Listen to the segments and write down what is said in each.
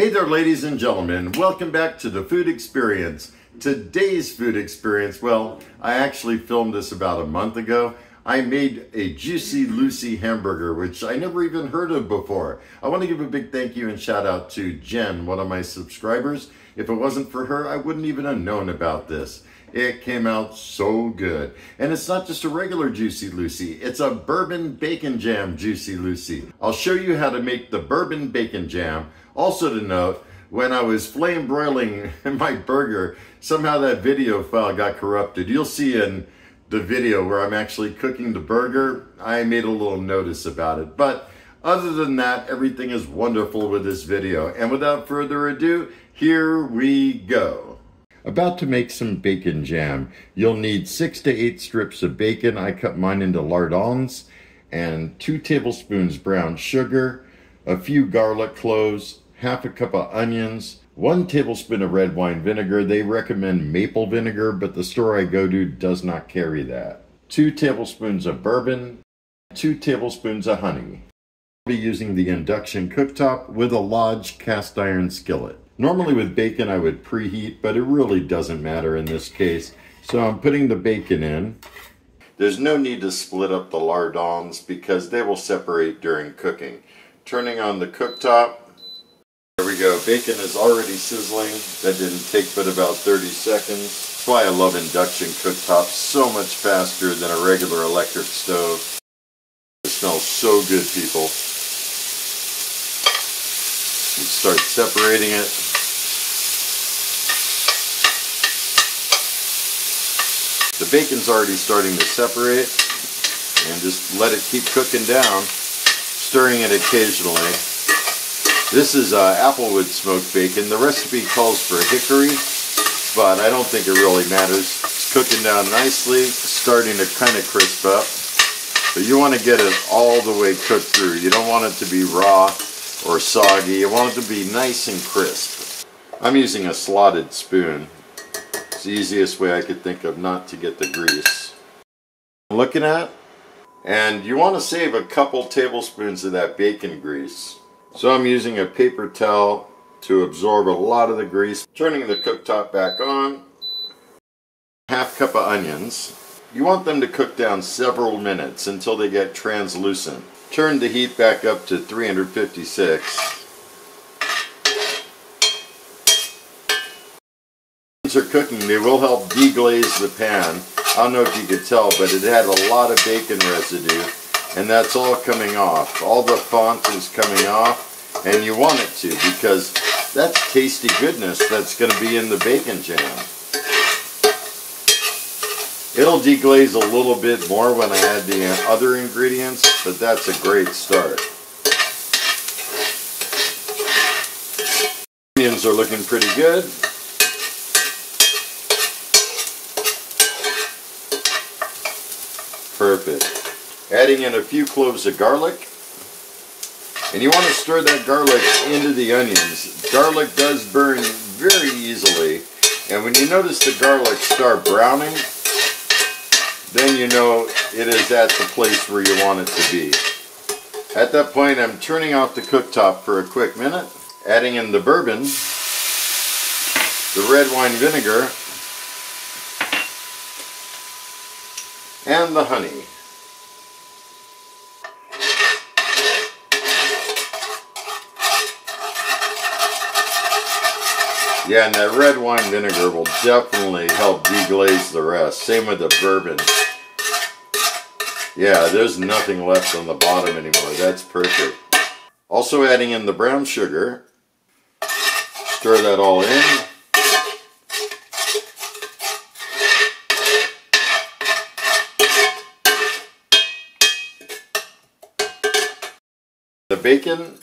Hey there, ladies and gentlemen. Welcome back to the Food Experience. Today's food experience, well, I actually filmed this about a month ago. I made a Jucy Lucy hamburger, which I never even heard of before. I want to give a big thank you and shout out to Jen, one of my subscribers. If it wasn't for her, I wouldn't even have known about this. It came out so good. And it's not just a regular Jucy Lucy, it's a bourbon bacon jam Jucy Lucy. I'll show you how to make the bourbon bacon jam. Also to note, when I was flame broiling my burger, somehow that video file got corrupted. You'll see in the video where I'm actually cooking the burger, I made a little notice about it. But other than that, everything is wonderful with this video. And without further ado, here we go. About to make some bacon jam. You'll need 6 to 8 strips of bacon. I cut mine into lardons, and 2 tablespoons brown sugar, a few garlic cloves, half a cup of onions, 1 tablespoon of red wine vinegar. They recommend maple vinegar, but the store I go to does not carry that. 2 tablespoons of bourbon, 2 tablespoons of honey. I'll be using the induction cooktop with a Lodge cast iron skillet. Normally with bacon I would preheat, but it really doesn't matter in this case. So I'm putting the bacon in. There's no need to split up the lardons because they will separate during cooking. Turning on the cooktop. There we go. Bacon is already sizzling. That didn't take but about 30 seconds. That's why I love induction cooktops so much faster than a regular electric stove. It smells so good, people. You start separating it. The bacon's already starting to separate, and just let it keep cooking down, stirring it occasionally. This is applewood smoked bacon. The recipe calls for hickory, but I don't think it really matters. It's cooking down nicely, starting to kind of crisp up, but you want to get it all the way cooked through. You don't want it to be raw or soggy. You want it to be nice and crisp. I'm using a slotted spoon. It's the easiest way I could think of not to get the grease. I'm looking at, and you want to save a couple tablespoons of that bacon grease. So I'm using a paper towel to absorb a lot of the grease. Turning the cooktop back on. Half cup of onions. You want them to cook down several minutes until they get translucent. Turn the heat back up to 356. Are cooking, they will help deglaze the pan. I don't know if you could tell, but it had a lot of bacon residue, and that's all coming off. All the font is coming off, and you want it to, because that's tasty goodness that's going to be in the bacon jam. It'll deglaze a little bit more when I add the other ingredients, but that's a great start. Onions are looking pretty good. Perfect. Adding in a few cloves of garlic. And you want to stir that garlic into the onions. Garlic does burn very easily. And when you notice the garlic start browning, then you know it is at the place where you want it to be. At that point, I'm turning off the cooktop for a quick minute. Adding in the bourbon, the red wine vinegar, and the honey. Yeah, and that red wine vinegar will definitely help deglaze the rest. Same with the bourbon. Yeah, there's nothing left on the bottom anymore. That's perfect. Also adding in the brown sugar. Stir that all in. The bacon,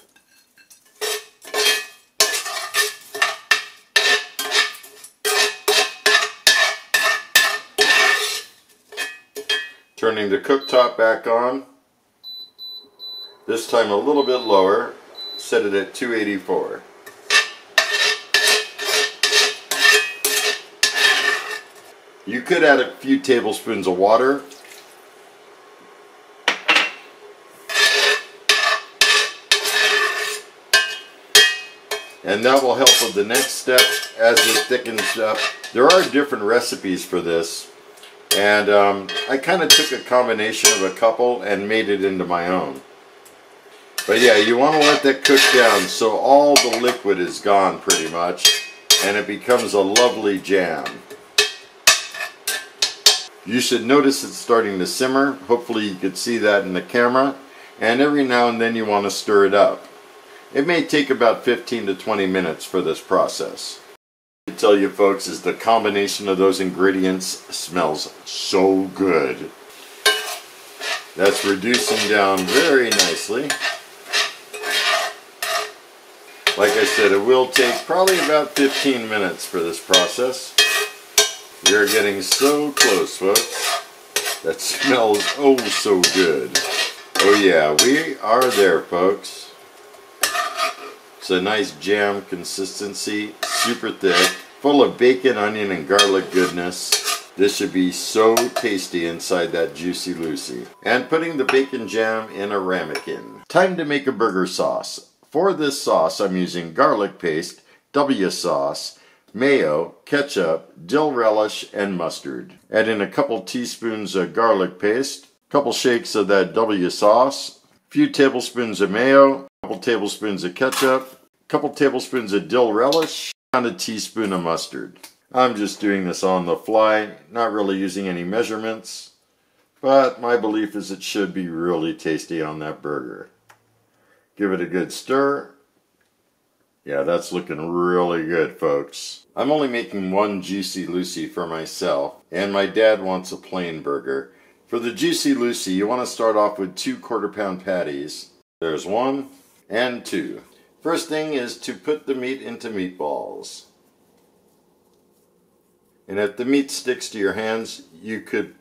turning the cooktop back on, this time a little bit lower, set it at 284. You could add a few tablespoons of water. And that will help with the next step as it thickens up. There are different recipes for this, and I kind of took a combination of a couple and made it into my own. But yeah, you want to let that cook down so all the liquid is gone pretty much, and it becomes a lovely jam. You should notice it's starting to simmer. Hopefully you could see that in the camera. And every now and then you want to stir it up. It may take about 15 to 20 minutes for this process. I can tell you folks is the combination of those ingredients smells so good. That's reducing down very nicely. Like I said, it will take probably about 15 minutes for this process. We are getting so close, folks. That smells oh so good. Oh yeah, we are there, folks. It's a nice jam consistency, super thick, full of bacon, onion, and garlic goodness. This should be so tasty inside that Jucy Lucy. And putting the bacon jam in a ramekin. Time to make a burger sauce. For this sauce, I'm using garlic paste, W sauce, mayo, ketchup, dill relish, and mustard. Add in a couple teaspoons of garlic paste, couple shakes of that W sauce, a few tablespoons of mayo, a couple tablespoons of ketchup, a couple tablespoons of dill relish, and a teaspoon of mustard. I'm just doing this on the fly, not really using any measurements, but my belief is it should be really tasty on that burger. Give it a good stir. Yeah, that's looking really good, folks. I'm only making one Jucy Lucy for myself, and my dad wants a plain burger. For the Jucy Lucy, you want to start off with 2 quarter-pound patties. There's 1 and 2. First thing is to put the meat into meatballs. And if the meat sticks to your hands, you could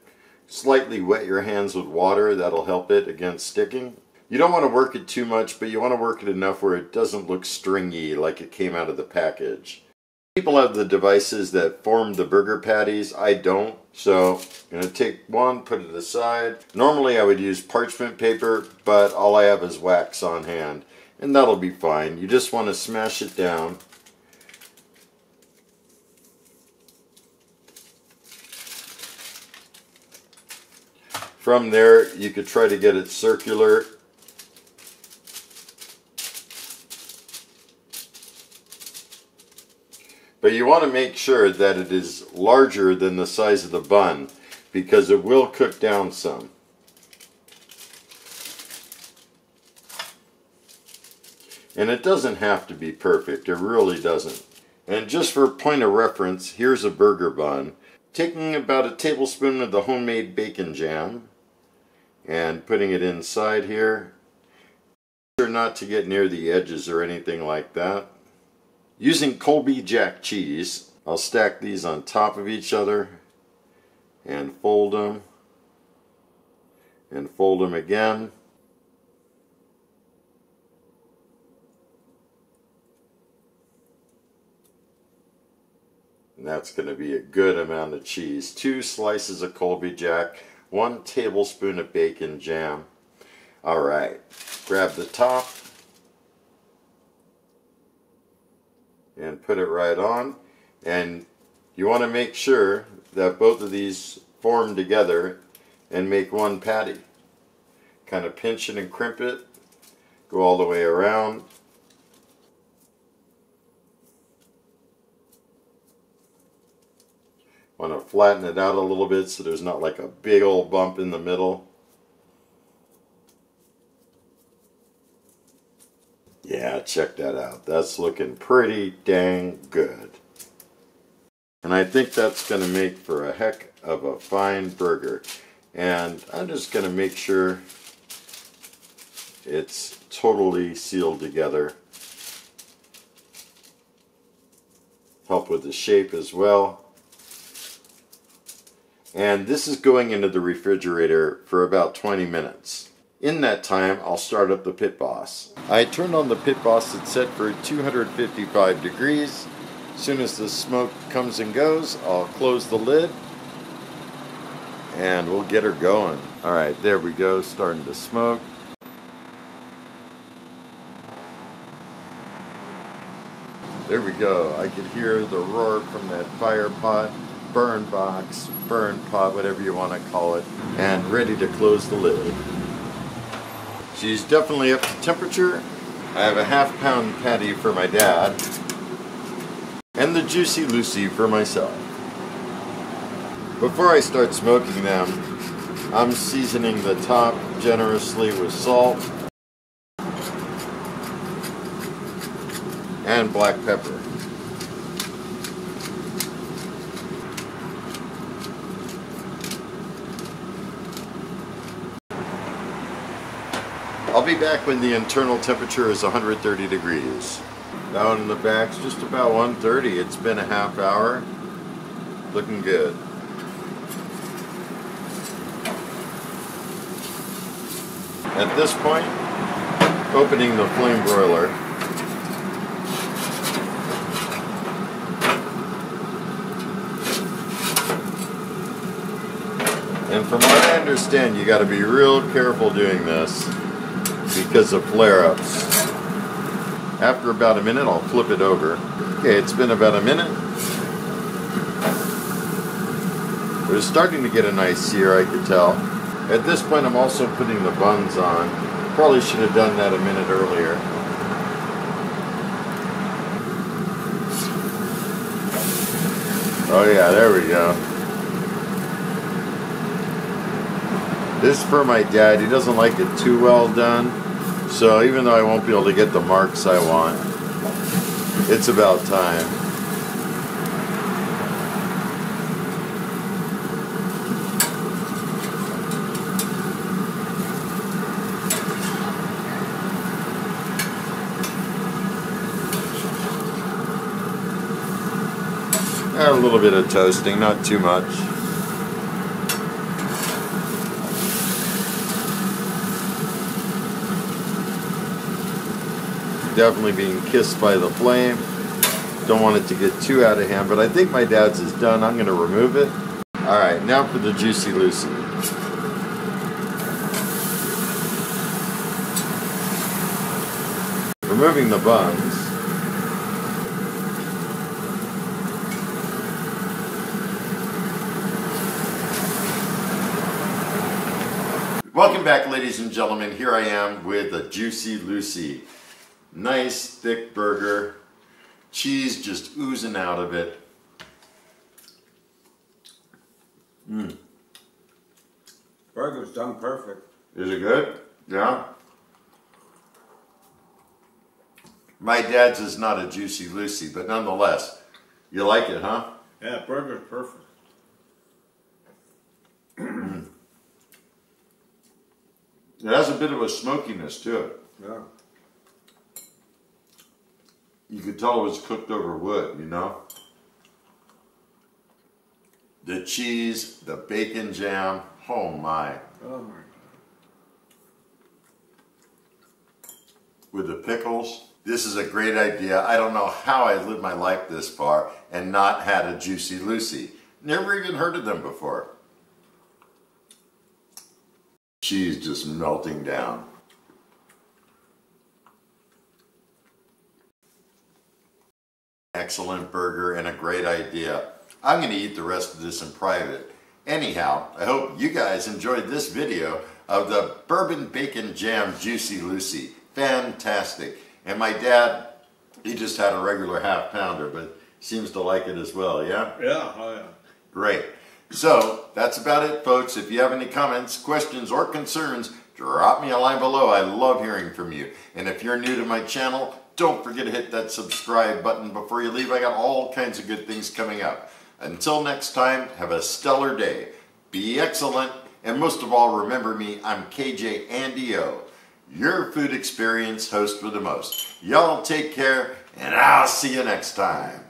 slightly wet your hands with water. That'll help it against sticking. You don't want to work it too much, but you want to work it enough where it doesn't look stringy like it came out of the package. People have the devices that form the burger patties. I don't. So I'm going to take one, put it aside. Normally I would use parchment paper, but all I have is wax on hand. And that'll be fine. You just want to smash it down. From there, you could try to get it circular. But you want to make sure that it is larger than the size of the bun, because it will cook down some. And it doesn't have to be perfect, it really doesn't. And just for point of reference, here's a burger bun. Taking about a tablespoon of the homemade bacon jam and putting it inside here. Make sure not to get near the edges or anything like that. Using Colby Jack cheese, I'll stack these on top of each other and fold them again. And that's going to be a good amount of cheese. 2 slices of Colby Jack, 1 tablespoon of bacon jam. Alright, grab the top and put it right on, and you want to make sure that both of these form together and make one patty. Kind of pinch it and crimp it, go all the way around. Want to flatten it out a little bit so there's not like a big old bump in the middle. Yeah, check that out. That's looking pretty dang good. And I think that's going to make for a heck of a fine burger. And I'm just going to make sure it's totally sealed together. Help with the shape as well. And this is going into the refrigerator for about 20 minutes. In that time, I'll start up the pit boss. I turned on the pit boss. It's set for 255 degrees. As soon as the smoke comes and goes, I'll close the lid and we'll get her going. Alright, there we go, starting to smoke. There we go. I could hear the roar from that fire pot, burn box, burn pot, whatever you want to call it, and ready to close the lid. She's definitely up to temperature. I have a half-pound patty for my dad, and the Jucy Lucy for myself. Before I start smoking them, I'm seasoning the top generously with salt and black pepper. I'll be back when the internal temperature is 130 degrees. Down in the back's just about 130. It's been a half hour. Looking good. At this point, opening the flame broiler. And from what I understand, you got to be real careful doing this because of flare-ups. After about a minute, I'll flip it over. Okay, it's been about a minute. We're starting to get a nice sear, I could tell. At this point, I'm also putting the buns on. Probably should have done that a minute earlier. Oh yeah, there we go. This is for my dad. He doesn't like it too well done. So even though I won't be able to get the marks I want, it's about time. A little bit of toasting, not too much. Definitely being kissed by the flame. Don't want it to get too out of hand, but I think my dad's is done. I'm going to remove it. Alright, now for the Jucy Lucy. Removing the buns. Welcome back, ladies and gentlemen. Here I am with a Jucy Lucy. Nice thick burger, cheese just oozing out of it. Burger's done perfect. Is it good? Yeah. My dad's is not a Jucy Lucy, but nonetheless, you like it, huh? Yeah, burger's perfect. It has a bit of a smokiness to it. Yeah. You could tell it was cooked over wood, you know? The cheese, the bacon jam, oh my. Oh my God. With the pickles, this is a great idea. I don't know how I lived my life this far and not had a Jucy Lucy. Never even heard of them before. Cheese just melting down. Excellent burger and a great idea. I'm going to eat the rest of this in private. Anyhow, I hope you guys enjoyed this video of the Bourbon Bacon Jam Jucy Lucy. Fantastic. And my dad, he just had a regular half pounder, but seems to like it as well, yeah? Yeah, oh yeah. Great. So, that's about it, folks. If you have any comments, questions, or concerns, drop me a line below. I love hearing from you. And if you're new to my channel, don't forget to hit that subscribe button before you leave. I got all kinds of good things coming up. Until next time, have a stellar day. Be excellent. And most of all, remember me, I'm KJ Andy O, your food experience host with the most. Y'all take care, and I'll see you next time.